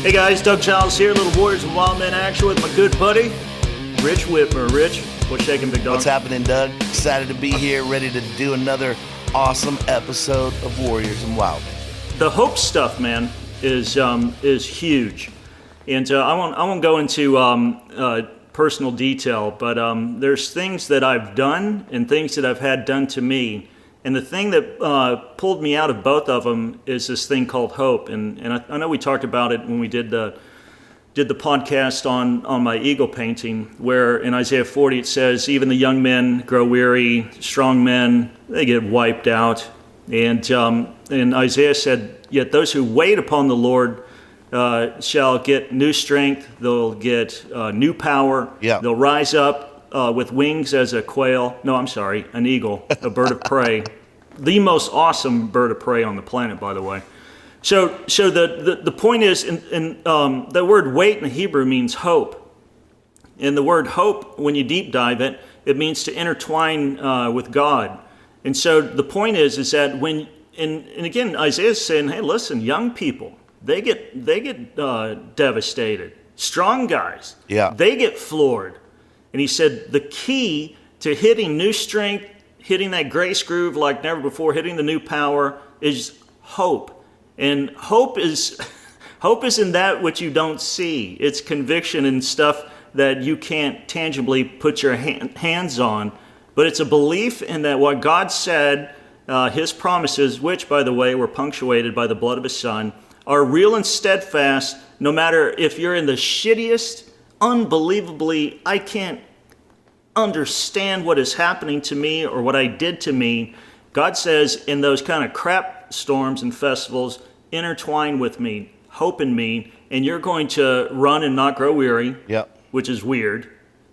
Hey guys, Doug Giles here, Little Warriors and Wildmen action with my good buddy, Rich Whitmer. Rich, what's shaking, big dog? What's happening, Doug? Excited to be here, ready to do another awesome episode of Warriors and Wildmen. The hope stuff, man, is huge, and I won't go into personal detail, but there's things that I've done and things that I've had done to me. And the thing that pulled me out of both of them is this thing called hope. And I know we talked about it when we did the podcast on my eagle painting, where in Isaiah 40 it says, even the young men grow weary, strong men, they get wiped out. And Isaiah said, yet those who wait upon the Lord shall get new strength, they'll get new power, they'll rise up with wings as a quail. No, I'm sorry, an eagle, a bird of prey. The most awesome bird of prey on the planet, by the way. So the point is, in the word wait in Hebrew means hope. And the word hope, when you deep dive it, it means to intertwine with God. And so the point is that when, and again, Isaiah's saying, hey, listen, young people, they get devastated. Strong guys, they get floored. And he said the key to hitting new strength, hitting that grace groove like never before, hitting the new power is hope. And hope is in that which you don't see. It's conviction and stuff that you can't tangibly put your hands on. But it's a belief in that what God said, his promises, which, by the way, were punctuated by the blood of his son, are real and steadfast, no matter if you're in the shittiest, unbelievably, I can't understand what is happening to me or what I did to me. God says in those kind of crap storms and festivals, intertwine with me, hope in me, and you're going to run and not grow weary, which is weird.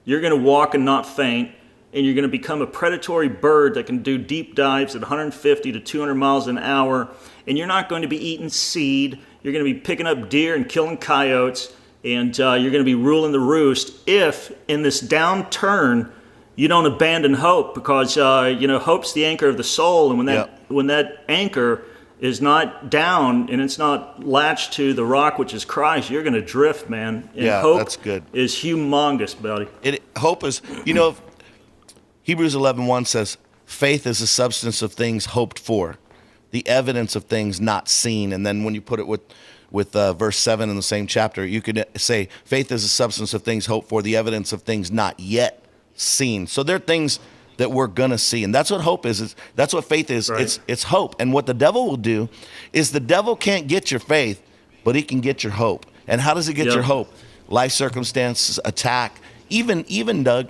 You're going to walk and not faint, and you're going to become a predatory bird that can do deep dives at 150 to 200 miles an hour, and you're not going to be eating seed. You're going to be picking up deer and killing coyotes, and you're going to be ruling the roost if, in this downturn, you don't abandon hope, because hope's the anchor of the soul, and when that anchor is not down and it's not latched to the rock, which is Christ, you're going to drift, man. And hope that's good. Is humongous, buddy. Hope is, Hebrews 11:1 says, faith is the substance of things hoped for, the evidence of things not seen. And then when you put it with verse 7 in the same chapter, you could say faith is the substance of things hoped for, the evidence of things not yet seen. So there are things that we're gonna see, and that's what hope is. That's what faith is. Right. It's hope. And what the devil will do is the devil can't get your faith, but he can get your hope. And how does he get your hope? Life circumstances, attack, even Doug,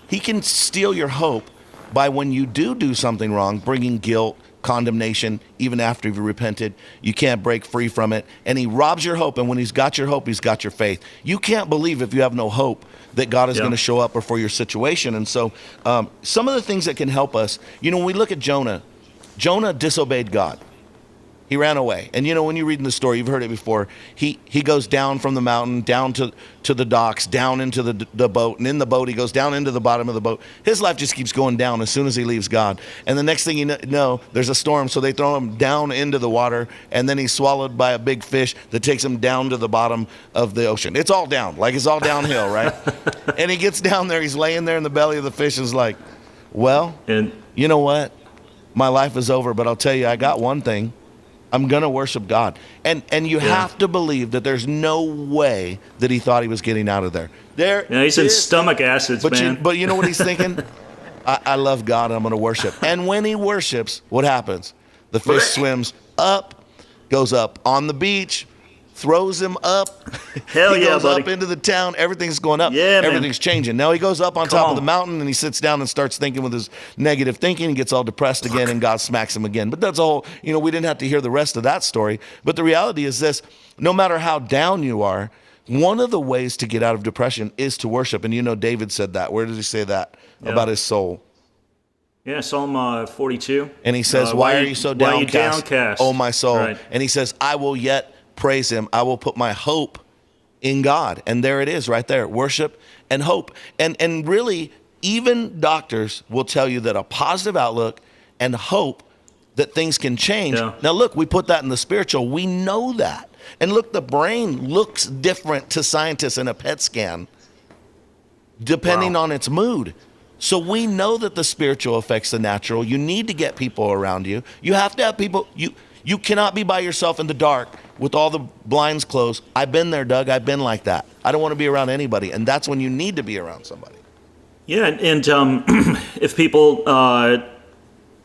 he can steal your hope by when you do something wrong, bringing guilt, condemnation, even after you've repented. You can't break free from it. And he robs your hope. And when he's got your hope, he's got your faith. You can't believe, if you have no hope, that God is going to show up or for your situation. And so some of the things that can help us, when we look at Jonah disobeyed God. He ran away. And when you read in the story, you've heard it before, he goes down from the mountain, down to the docks, down into the boat, and in the boat he goes down into the bottom of the boat. His life just keeps going down as soon as he leaves God. And the next thing you know, there's a storm, so they throw him down into the water, and then he's swallowed by a big fish that takes him down to the bottom of the ocean. It's all down, like it's all downhill, right? And he gets down there, he's laying there in the belly of the fish, and is like, well, you know what? My life is over, but I'll tell you, I got one thing. I'm going to worship God. And you have to believe that there's no way that he thought he was getting out of there. He's in stomach acids, man. But you know what he's thinking? I love God, I'm going to worship. And when he worships, what happens? The fish swims up, goes up on the beach, throws him up. Hell he yeah, goes buddy. up into the town. Everything's going up. Yeah, everything's changing. Now he goes up on top of the mountain, and he sits down and starts thinking with his negative thinking. He gets all depressed again, and God smacks him again. But that's all. We didn't have to hear the rest of that story. But the reality is this: no matter how down you are, one of the ways to get out of depression is to worship. And David said that. Where did he say that about his soul? Yeah, Psalm 42. And he says, "Why are you so downcast, oh my soul?" Right. And he says, "I will yet praise him. I will put my hope in God." And there it is right there, worship and hope. And really, even doctors will tell you that a positive outlook and hope that things can change. Now look, we put that in the spiritual. We know that. And look, the brain looks different to scientists in a PET scan depending on its mood. So we know that the spiritual affects the natural. You need to get people around you. You have to have people. You cannot be by yourself in the dark with all the blinds closed. I've been there, Doug. I've been like that. I don't want to be around anybody. And that's when you need to be around somebody. Yeah, and if people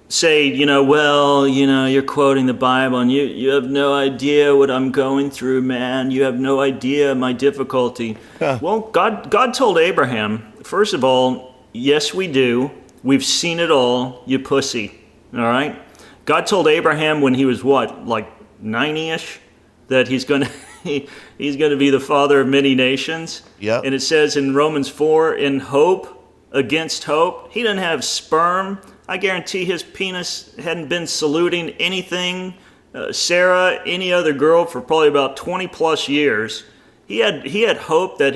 say, you're quoting the Bible and you have no idea what I'm going through, man. You have no idea my difficulty. Well, God told Abraham, first of all, yes, we do. We've seen it all, you pussy. All right? God told Abraham when he was like 90-ish, that he's going to be the father of many nations. Yep. And it says in Romans 4, in hope against hope. He didn't have sperm. I guarantee his penis hadn't been saluting anything, Sarah, any other girl for probably about 20 plus years. He had hope that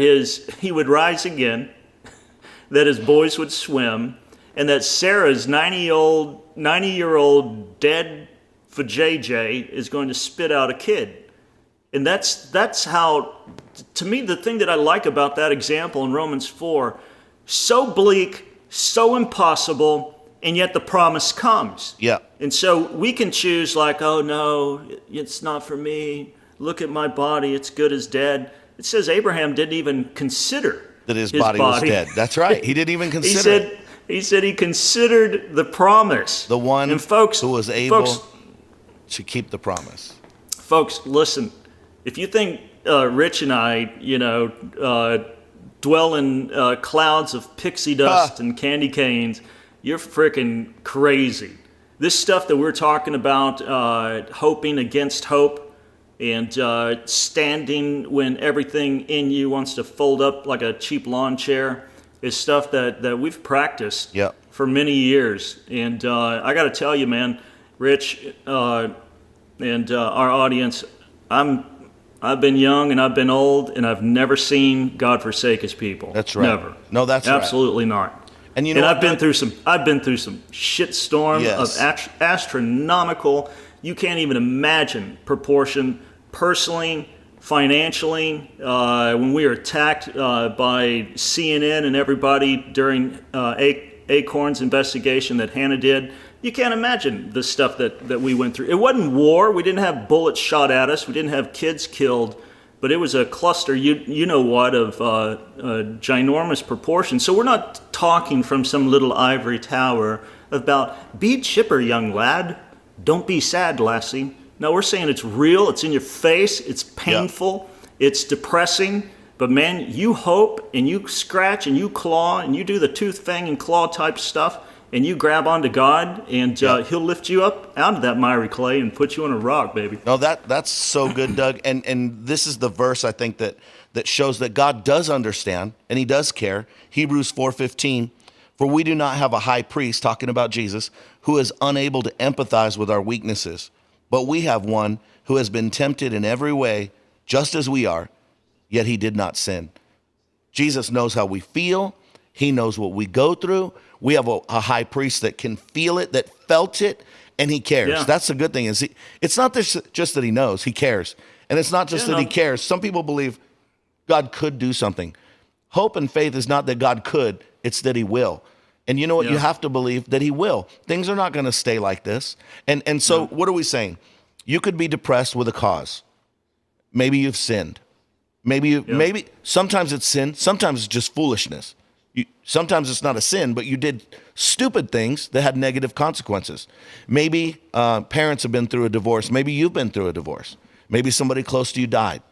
he would rise again, that his boys would swim, and that Sarah's 90-year-old dead vajayjay is going to spit out a kid. And that's how, to me, the thing that I like about that example in Romans 4, so bleak, so impossible, and yet the promise comes. Yeah. And so we can choose like, oh no, it's not for me. Look at my body, it's good as dead. It says Abraham didn't even consider that his body was dead. That's right. He didn't even consider He said he considered the promise. The one and folks, who was able to keep the promise. Folks, listen. If you think Rich and I, dwell in clouds of pixie dust and candy canes, you're freaking crazy. This stuff that we're talking about, hoping against hope and standing when everything in you wants to fold up like a cheap lawn chair, is stuff that we've practiced for many years. And I got to tell you, man, Rich and our audience, I've been young and I've been old, and I've never seen God forsake His people. That's right. Never. No, that's absolutely not. And I've been through some shitstorm of astronomical. You can't even imagine proportion, personally, financially. When we were attacked by CNN and everybody during Acorn's investigation that Hannah did. You can't imagine the stuff that we went through. It wasn't war. We didn't have bullets shot at us. We didn't have kids killed. But it was a cluster, of ginormous proportions. So we're not talking from some little ivory tower about, be chipper, young lad. Don't be sad, lassie. No, we're saying it's real. It's in your face. It's painful. It's depressing. But man, you hope and you scratch and you claw and you do the tooth, fang, and claw type stuff. And you grab onto God, and He'll lift you up out of that miry clay and put you on a rock, baby. No, that's so good, Doug. And this is the verse I think that shows that God does understand and He does care. Hebrews 4:15, for we do not have a high priest, talking about Jesus, who is unable to empathize with our weaknesses, but we have one who has been tempted in every way, just as we are, yet He did not sin. Jesus knows how we feel. He knows what we go through. We have a high priest that can feel it, that felt it, and He cares. Yeah. That's the good thing. It's not just that He knows, He cares. And it's not just that He cares. Some people believe God could do something. Hope and faith is not that God could, it's that He will. And you know what? You have to believe that He will. Things are not going to stay like this. And so what are we saying? You could be depressed with a cause. Maybe you've sinned. Maybe sometimes it's sin, sometimes it's just foolishness. Sometimes it's not a sin, but you did stupid things that had negative consequences. Maybe parents have been through a divorce. Maybe you've been through a divorce. Maybe somebody close to you died.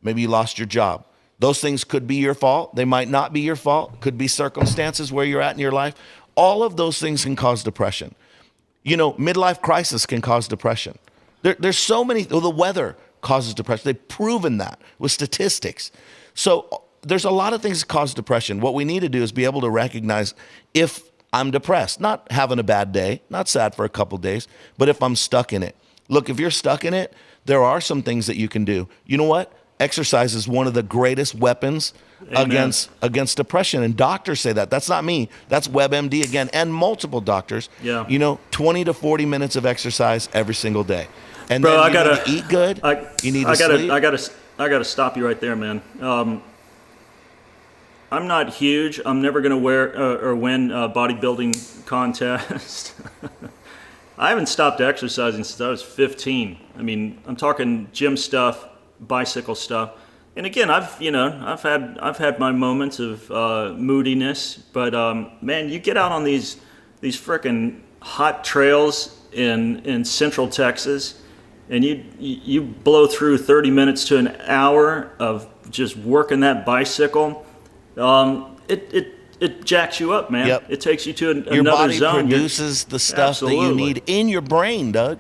Maybe you lost your job. Those things could be your fault. They might not be your fault. Could be circumstances where you're at in your life. All of those things can cause depression. Midlife crisis can cause depression. There's so many. The weather causes depression. They've proven that with statistics. So there's a lot of things that cause depression. What we need to do is be able to recognize if I'm depressed, not having a bad day, not sad for a couple days, but if I'm stuck in it. Look, if you're stuck in it, there are some things that you can do. You know what? Exercise is one of the greatest weapons against depression. And doctors say that. That's not me. That's WebMD again, and multiple doctors. 20 to 40 minutes of exercise every single day. And Bro, then I you gotta need to eat good. You need to sleep. I gotta stop you right there, man. I'm not huge. I'm never gonna wear or win a bodybuilding contest. I haven't stopped exercising since I was 15. I mean, I'm talking gym stuff, bicycle stuff. And again, I've had my moments of moodiness, but man, you get out on these frickin' hot trails in Central Texas, and you blow through 30 minutes to an hour of just working that bicycle. It jacks you up, man. Yep. It takes you to Your another body zone. produces the stuff that you Absolutely. need in your brain, Doug.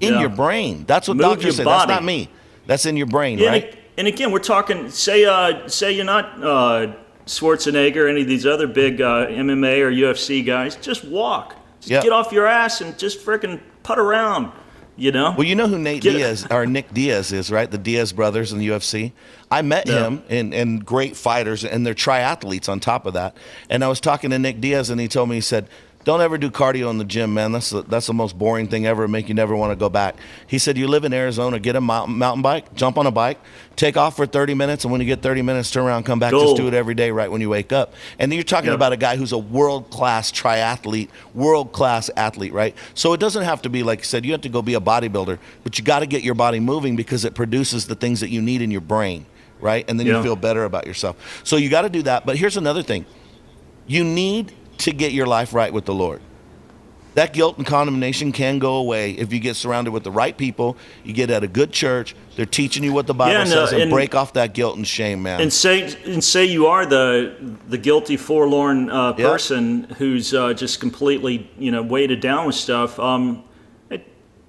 In Yeah. your brain. That's what Move doctors your say. body. That's not me. That's in your brain, Yeah, right? and again, we're talking. Say you're not Schwarzenegger, any of these other big MMA or UFC guys. Just walk. Just Yep. get off your ass and just frickin' putt around. You know. Well, you know who Nate Get it. Diaz or Nick Diaz is, right? The Diaz brothers in the UFC. I met Yeah. him and great fighters, and they're triathletes on top of that. And I was talking to Nick Diaz, and he told me, he said, "Don't ever do cardio in the gym, man. That's the most boring thing ever. Make you never want to go back." He said, "You live in Arizona, get a mountain bike, jump on a bike, take off for 30 minutes, and when you get 30 minutes, turn around, come back. Go. Just do it every day right when you wake up." And then you're talking Yeah. about a guy who's a world-class triathlete, world-class athlete, right? So it doesn't have to be, like you said, you have to go be a bodybuilder, but you got to get your body moving because it produces the things that you need in your brain, right? And then you Yeah. feel better about yourself. So you got to do that. But here's another thing. You need to get your life right with the Lord. That guilt and condemnation can go away if you get surrounded with the right people. You get at a good church. They're teaching you what the Bible Yeah, says, and and- break off that guilt and shame, man. And say you are the guilty, forlorn person who's just completely weighted down with stuff.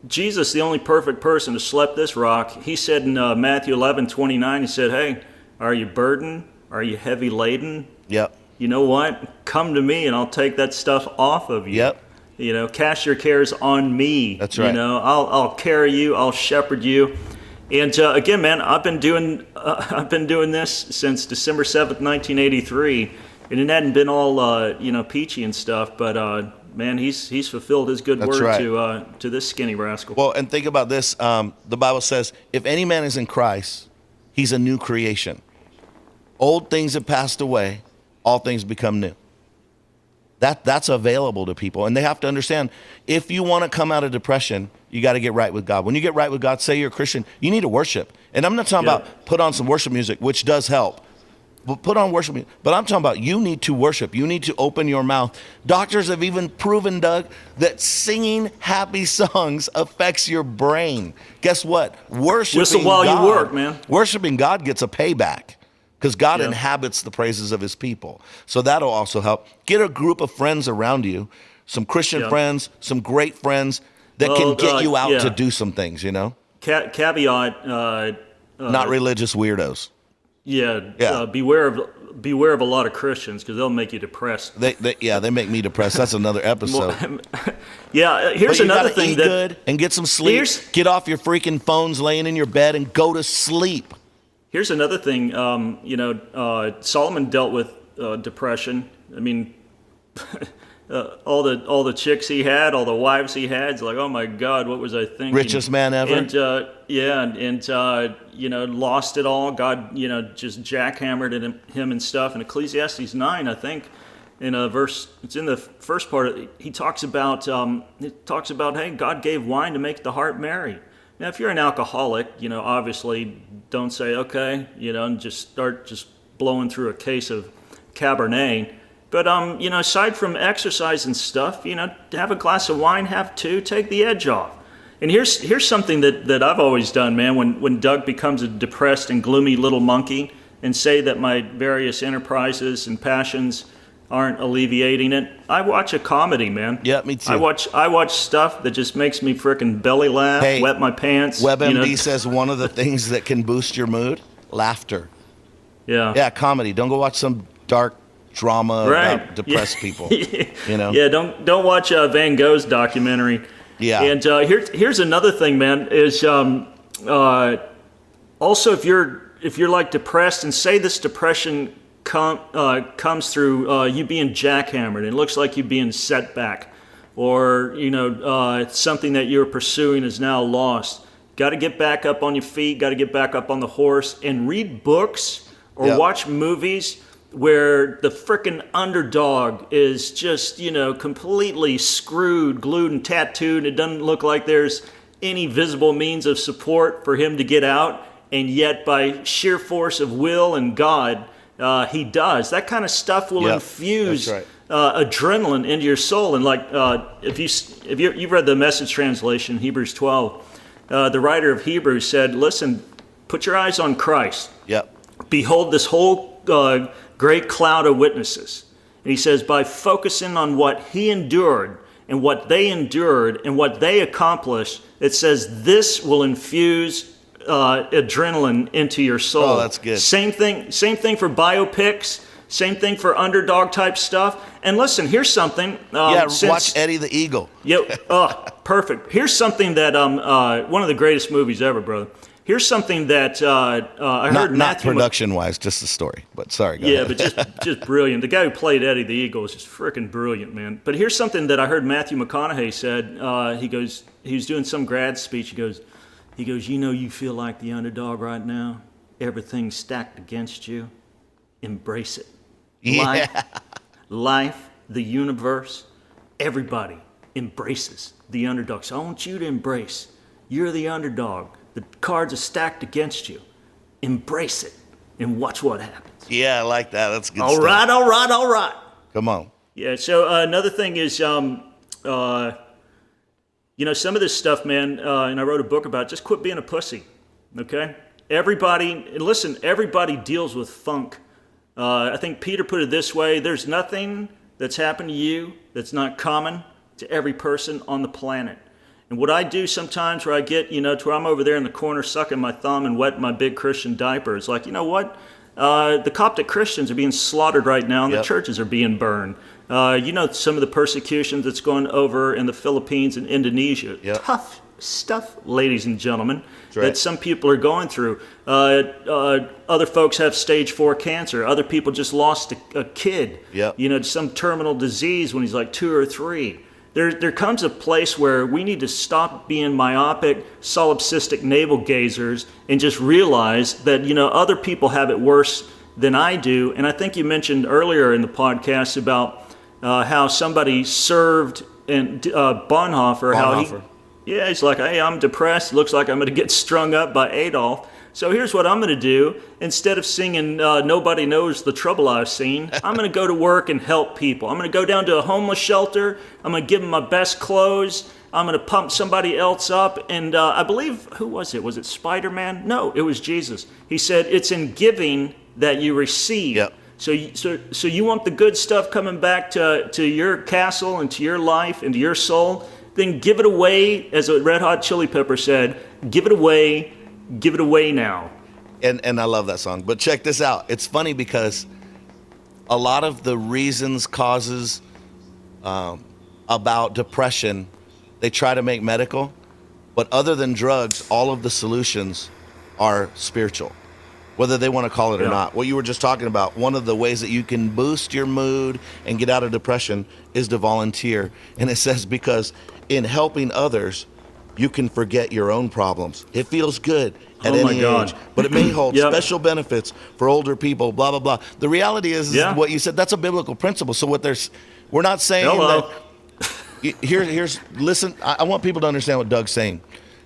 Jesus, the only perfect person to slap this rock, he said in Matthew 11:29, he said, "Hey, are you burdened? Are you heavy laden? Yep. You know what? Come to me, and I'll take that stuff off of you. Yep. Cast your cares on me. That's right. I'll carry you. I'll shepherd you." And again, man, I've been doing this since December 7th, 1983, and it hadn't been all peachy and stuff. But man, he's fulfilled his good That's word right. to this skinny rascal. Well, and think about this. The Bible says, if any man is in Christ, he's a new creation. Old things have passed away. All things become new. That's available to people. And they have to understand, if you want to come out of depression, you got to get right with God. When you get right with God, say you're a Christian, you need to worship. And I'm not talking Yeah. about put on some worship music, which does help. But put on worship music. But I'm talking about you need to worship. You need to open your mouth. Doctors have even proven, Doug, that singing happy songs affects your brain. Guess what? Worshiping Whistle while you God, work, man. Worshiping God gets a payback. Because God Yeah. inhabits the praises of his people. So that'll also help. Get a group of friends around you, some Christian Yeah. friends, some great friends that can Well, get you out yeah. to do some things, Caveat. Not religious weirdos. Yeah. Yeah. Beware of a lot of Christians because they'll make you depressed. They make me depressed. That's another episode. Yeah. Here's But you another gotta thing eat that. good and get some sleep. Here's- Get off your freaking phones laying in your bed and go to sleep. Here's another thing. Solomon dealt with depression. I mean, all the chicks he had, all the wives he had. It's like, oh my God, what was I thinking? Richest man ever. And lost it all. God, just jackhammered him and stuff. In Ecclesiastes 9, I think, in a verse, it's in the first part. He talks about, hey, God gave wine to make the heart merry. Now, if you're an alcoholic, obviously don't say, okay, and just start just blowing through a case of Cabernet. But, aside from exercise and stuff, have a glass of wine, have two, take the edge off. And here's something that I've always done, man, when Doug becomes a depressed and gloomy little monkey and say that my various enterprises and passions aren't alleviating it. I watch a comedy, man. Yeah, me too. I watch stuff that just makes me frickin' belly laugh, Hey, wet my pants. WebMD says one of the things that can boost your mood, laughter. Yeah. Yeah, comedy. Don't go watch some dark drama Right. about depressed people. Yeah, don't watch Van Gogh's documentary. Yeah. And here's another thing, man. Is also if you're like depressed, and say this depression comes through you being jackhammered, and it looks like you being set back, or something that you're pursuing is now lost. Got to get back up on your feet, got to get back up on the horse, and read books or watch movies where the frickin' underdog is just, completely screwed, glued, and tattooed. It doesn't look like there's any visible means of support for him to get out, and yet by sheer force of will and God, he does. That kind of stuff will infuse adrenaline into your soul. And like, if you've read the Message translation, Hebrews 12, the writer of Hebrews said, listen, put your eyes on Christ. Behold this whole great cloud of witnesses. And he says, by focusing on what he endured and what they endured and what they accomplished, it says this will infuse adrenaline into your soul. Oh, that's good. Same thing for biopics. Same thing for underdog type stuff. And listen, here's something. Watch Eddie the Eagle. Perfect. Here's something that one of the greatest movies ever, brother. Here's something that I heard. Not production-wise, just the story. But sorry, go ahead. But just brilliant. The guy who played Eddie the Eagle is just freaking brilliant, man. But here's something that I heard Matthew McConaughey said. He was doing some grad speech. He goes, you feel like the underdog right now. Everything's stacked against you. Embrace it. Life, the universe, everybody embraces the underdog. So I want you to embrace. You're the underdog. The cards are stacked against you. Embrace it and watch what happens. Yeah, I like that. That's good all stuff. All right. Come on. Yeah, so another thing is, some of this stuff, man, and I wrote a book about it, just quit being a pussy, okay? Everybody deals with funk. I think Peter put it this way, there's nothing that's happened to you that's not common to every person on the planet. And what I do sometimes where I get, to where I'm over there in the corner sucking my thumb and wetting my big Christian diaper, it's like, you know what? The Coptic Christians are being slaughtered right now and the churches are being burned. Some of the persecutions that's going over in the Philippines and Indonesia. Tough stuff, ladies and gentlemen, that some people are going through. Other folks have stage 4 cancer. Other people just lost a kid, some terminal disease when he's like 2 or 3. There comes a place where we need to stop being myopic, solipsistic navel gazers and just realize that, other people have it worse than I do. And I think you mentioned earlier in the podcast about how somebody served in Bonhoeffer. He's like, hey, I'm depressed. Looks like I'm going to get strung up by Adolf. So here's what I'm going to do. Instead of singing Nobody Knows the Trouble I've Seen, I'm going to go to work and help people. I'm going to go down to a homeless shelter. I'm going to give them my best clothes. I'm going to pump somebody else up. And I believe, who was it? Was it Spider-Man? No, it was Jesus. He said, it's in giving that you receive. So you want the good stuff coming back to your castle and to your life and to your soul? Then give it away, as a Red Hot Chili Pepper said, give it away now. And I love that song. But check this out. It's funny because a lot of the reasons, causes about depression, they try to make medical. But other than drugs, all of the solutions are spiritual, whether they want to call it or not. What you were just talking about, one of the ways that you can boost your mood and get out of depression is to volunteer. And it says because in helping others, you can forget your own problems. It feels good at any age, but it may hold special benefits for older people, blah, blah, blah. The reality is what you said, that's a biblical principle. So we're not saying that, listen, I want people to understand what Doug's saying.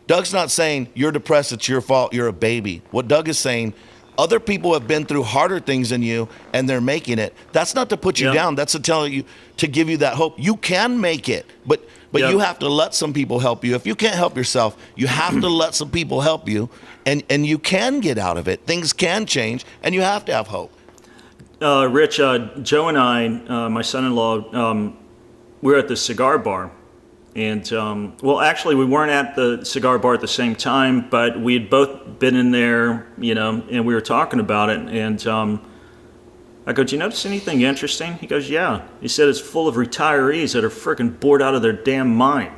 Doug's not saying you're depressed, it's your fault, you're a baby. What Doug is saying, other people have been through harder things than you and they're making it. That's not to put you down, that's to tell you, to give you that hope. You can make it, but you have to let some people help you. If you can't help yourself, you have to let some people help you, and you can get out of it. Things can change, and you have to have hope. Rich, Joe and I, my son-in-law, we were at the cigar bar. And, actually, we weren't at the cigar bar at the same time, but we had both been in there, and we were talking about it. And I go, do you notice anything interesting? He goes, yeah. He said it's full of retirees that are freaking bored out of their damn mind.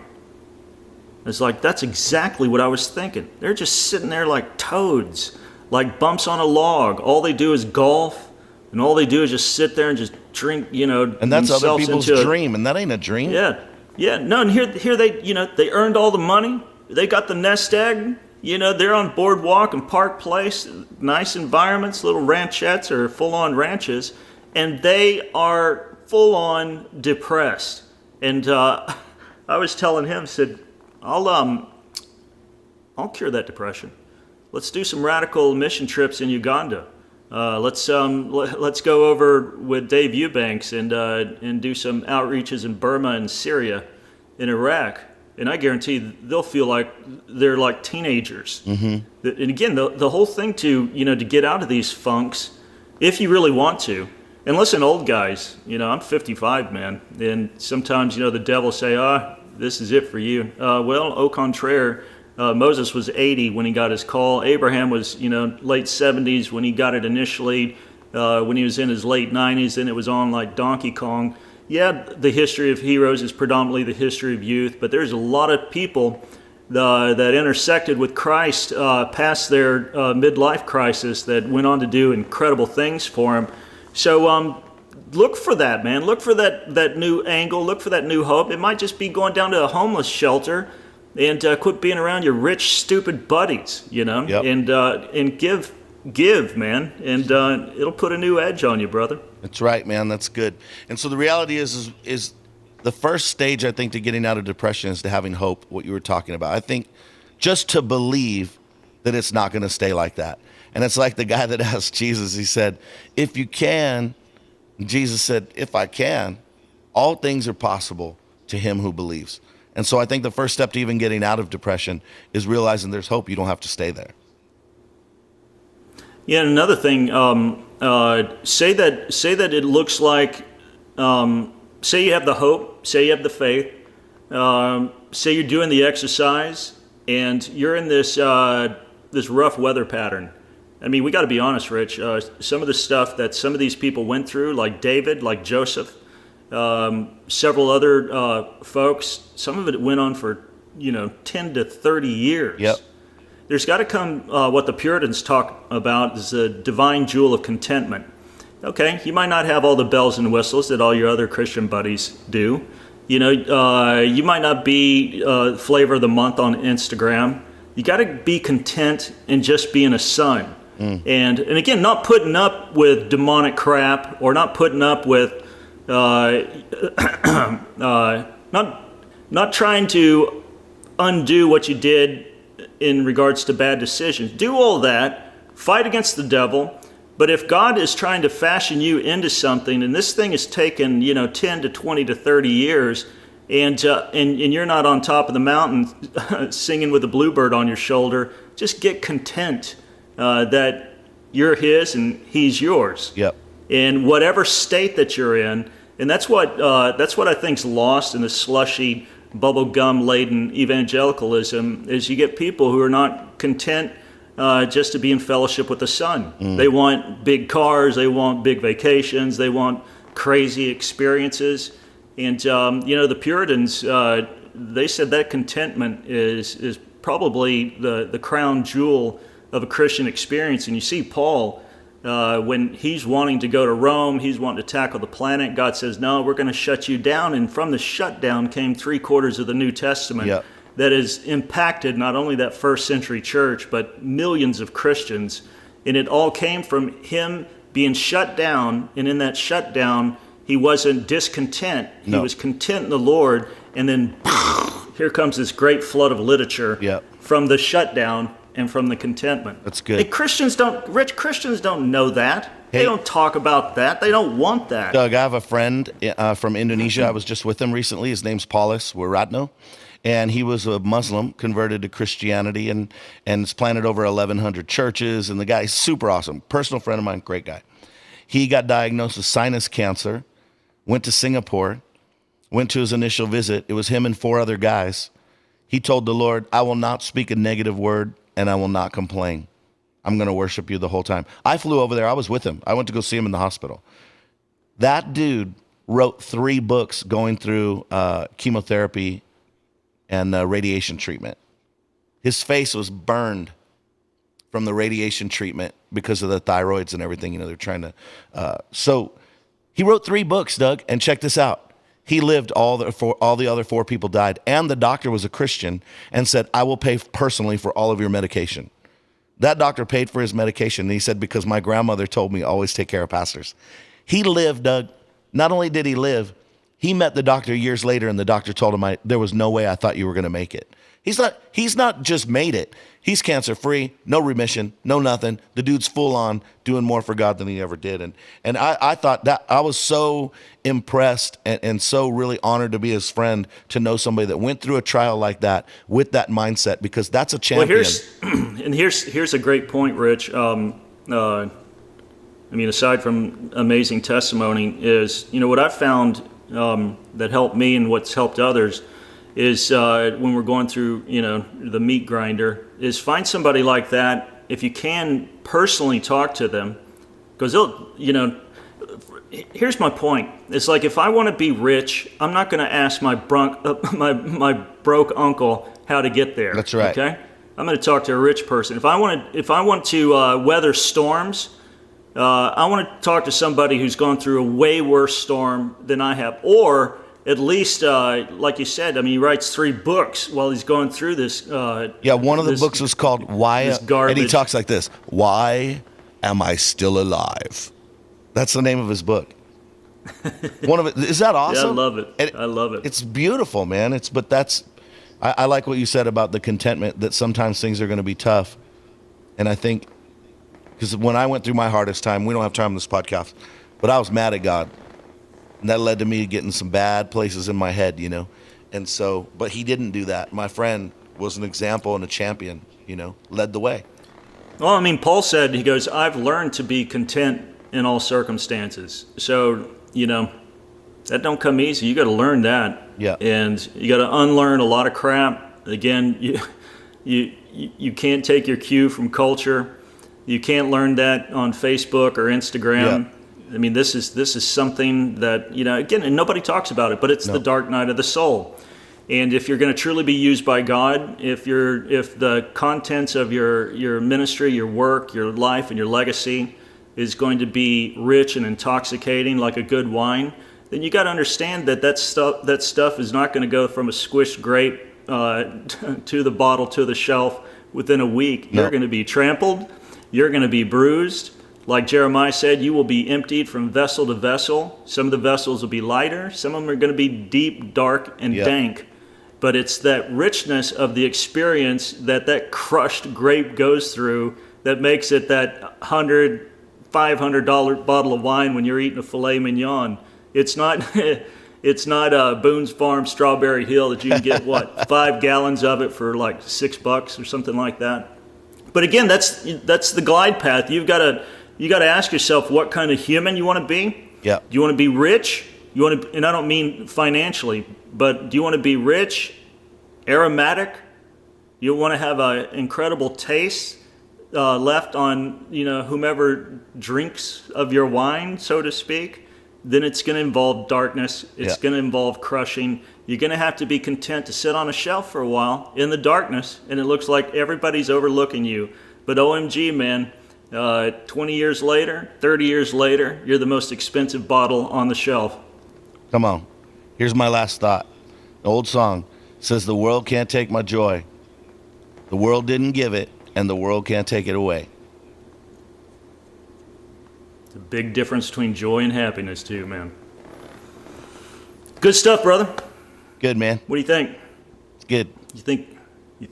It's like, that's exactly what I was thinking. They're just sitting there like toads, like bumps on a log. All they do is golf, and all they do is just sit there and just drink, And that's other people's dream, and that ain't a dream. Yeah. No, and here they, they earned all the money. They got the nest egg. You know, they're on Boardwalk and Park Place, nice environments, little ranchettes or full-on ranches, and they are full-on depressed. And I was telling him, said, I'll cure that depression. Let's do some radical mission trips in Uganda. Let's go over with Dave Eubanks and do some outreaches in Burma and Syria, in Iraq, and I guarantee they'll feel like they're like teenagers. And again, the whole thing to get out of these funks, if you really want to. And listen, old guys, I'm 55, man, and sometimes the devil say, this is it for you. Well, au contraire. Moses was 80 when he got his call. Abraham was, late 70s when he got it initially. When he was in his late 90s, then it was on like Donkey Kong. Yeah, the history of heroes is predominantly the history of youth, but there's a lot of people that intersected with Christ past their midlife crisis that went on to do incredible things for him. So look for that, man. Look for that new angle. Look for that new hope. It might just be going down to a homeless shelter and quit being around your rich, stupid buddies, Yep. and give, man, and it'll put a new edge on you, brother. That's right, man. That's good. And so the reality is the first stage, I think, to getting out of depression is to having hope, what you were talking about. I think just to believe that it's not going to stay like that. And it's like the guy that asked Jesus, he said, if you can, Jesus said, if I can, all things are possible to him who believes. And so I think the first step to even getting out of depression is realizing there's hope. You don't have to stay there. Yeah, and another thing, say that it looks like, say you have the hope, say you have the faith, say you're doing the exercise, and you're in this rough weather pattern. I mean, we got to be honest, Rich. Some of the stuff that some of these people went through, like David, like Joseph, several other folks, some of it went on for 10 to 30 years. Yep. There's got to come what the Puritans talk about is the divine jewel of contentment. Okay, you might not have all the bells and whistles that all your other Christian buddies do. You might not be flavor of the month on Instagram. You got to be content in just being a son. And again, not putting up with demonic crap or not putting up with not trying to undo what you did in regards to bad decisions. Do all that, fight against the devil, but if God is trying to fashion you into something, and this thing has taken 10 to 20 to 30 years, and you're not on top of the mountain singing with a bluebird on your shoulder, just get content that you're his and he's yours. Yep. In whatever state that you're in, and that's what I think's lost in the slushy, bubblegum laden evangelicalism is you get people who are not content just to be in fellowship with the Son. They want big cars, they want big vacations, they want crazy experiences, and the Puritans they said that contentment is probably the crown jewel of a Christian experience. And you see Paul. When he's wanting to go to Rome, he's wanting to tackle the planet, God says, no, we're going to shut you down. And from the shutdown came 3/4 of the New Testament. Yep. That has impacted not only that first century church, but millions of Christians. And it all came from him being shut down. And in that shutdown, he wasn't discontent. He was content in the Lord. And then here comes this great flood of literature from the shutdown and from the contentment. That's good. And Christians don't know that. They don't talk about that. They don't want that. Doug, I have a friend from Indonesia. I was just with him recently. His name's Paulus Wiratno. And he was a Muslim, converted to Christianity, and has planted over 1,100 churches. And the guy's super awesome. Personal friend of mine, great guy. He got diagnosed with sinus cancer, went to Singapore, went to his initial visit. It was him and 4 other guys. He told the Lord, I will not speak a negative word, and I will not complain. I'm going to worship you the whole time. I flew over there. I was with him. I went to go see him in the hospital. That dude wrote 3 books going through chemotherapy and radiation treatment. His face was burned from the radiation treatment because of the thyroids and everything. They're trying to. So he wrote 3 books, Doug, and check this out. He lived all the other 4 people died. And the doctor was a Christian and said, I will pay personally for all of your medication. That doctor paid for his medication. And he said, because my grandmother told me always take care of pastors. He lived, Doug. Not only did he live, he met the doctor years later, and the doctor told him, there was no way I thought you were going to make it. He's not just made it. He's cancer-free, no remission, no nothing. The dude's full on doing more for God than he ever did. And I thought that I was so impressed and so really honored to be his friend, to know somebody that went through a trial like that with that mindset, because that's a champion. Well, here's a great point, Rich. I mean, aside from amazing testimony, is, what I've found that helped me and what's helped others is when we're going through, the meat grinder, is find somebody like that, if you can personally talk to them, because here's my point. It's like, if I want to be rich, I'm not going to ask my broke uncle how to get there. That's right. Okay, I'm going to talk to a rich person. If I want to weather storms, I want to talk to somebody who's gone through a way worse storm than I have, or at least, like you said, I mean, he writes 3 books while he's going through this. One of the books was called "Why," and he talks like this: "Why am I still alive?" That's the name of his book. One of it, is that awesome? Yeah, I love it. I love it. It's beautiful, man. I like what you said about the contentment, that sometimes things are going to be tough, and I think, because when I went through my hardest time, we don't have time on this podcast, but I was mad at God. And that led to me getting some bad places in my head, And so, but he didn't do that. My friend was an example and a champion, led the way. Well, I mean, Paul said, he goes, I've learned to be content in all circumstances. So, that don't come easy. You got to learn that. Yeah. And you got to unlearn a lot of crap. Again, you can't take your cue from culture. You can't learn that on Facebook or Instagram. Yeah. I mean, this is something that, again, and nobody talks about it, but it's the dark night of the soul. And if you're going to truly be used by God, if the contents of your ministry, your work, your life, and your legacy is going to be rich and intoxicating like a good wine, then you got to understand that stuff is not going to go from a squished grape to the bottle to the shelf within a week. No. You're going to be trampled. You're going to be bruised. Like Jeremiah said, you will be emptied from vessel to vessel. Some of the vessels will be lighter. Some of them are going to be deep, dark, and dank. But it's that richness of the experience that crushed grape goes through that makes it that $100, $500 bottle of wine when you're eating a filet mignon. It's not Boone's Farm Strawberry Hill that you can get, 5 gallons of it for like $6 or something like that. But again, that's the glide path. You got to ask yourself what kind of human you want to be. Yeah. Do you want to be rich? And I don't mean financially, but do you want to be rich, aromatic? You want to have an incredible taste left on whomever drinks of your wine, so to speak. Then it's going to involve darkness. It's going to involve crushing. You're going to have to be content to sit on a shelf for a while in the darkness, and it looks like everybody's overlooking you. But OMG, man, 20 years later, 30 years later, you're the most expensive bottle on the shelf. Come on. Here's my last thought. An old song says, the world can't take my joy. The world didn't give it, and the world can't take it away. It's a big difference between joy and happiness, too, man. Good stuff, brother. Good, man. What do you think? It's good. You think? I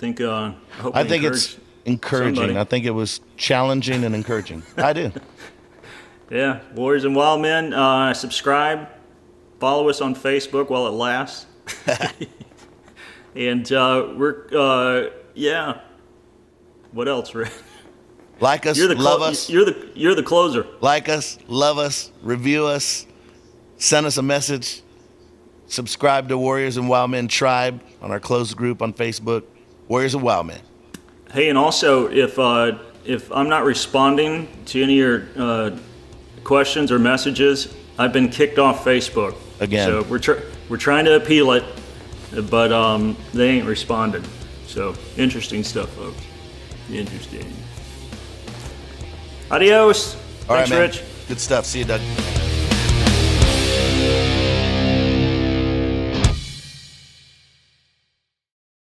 think it's encouraging. Somebody. I think it was challenging and encouraging. I do. Yeah, Warriors and Wildmen. Subscribe. Follow us on Facebook while it lasts. And we're What else, Rick? Like us, love us. You're the closer. Like us, love us, review us, send us a message. Subscribe to Warriors and Wildmen Tribe on our closed group on Facebook. Warriors and Wildmen. Hey, and also if I'm not responding to any of your questions or messages, I've been kicked off Facebook again. So we're trying to appeal it, but they ain't responded. So interesting stuff, folks. Interesting. Adios. All Thanks, right, man. Rich. Good stuff. See you, Doug.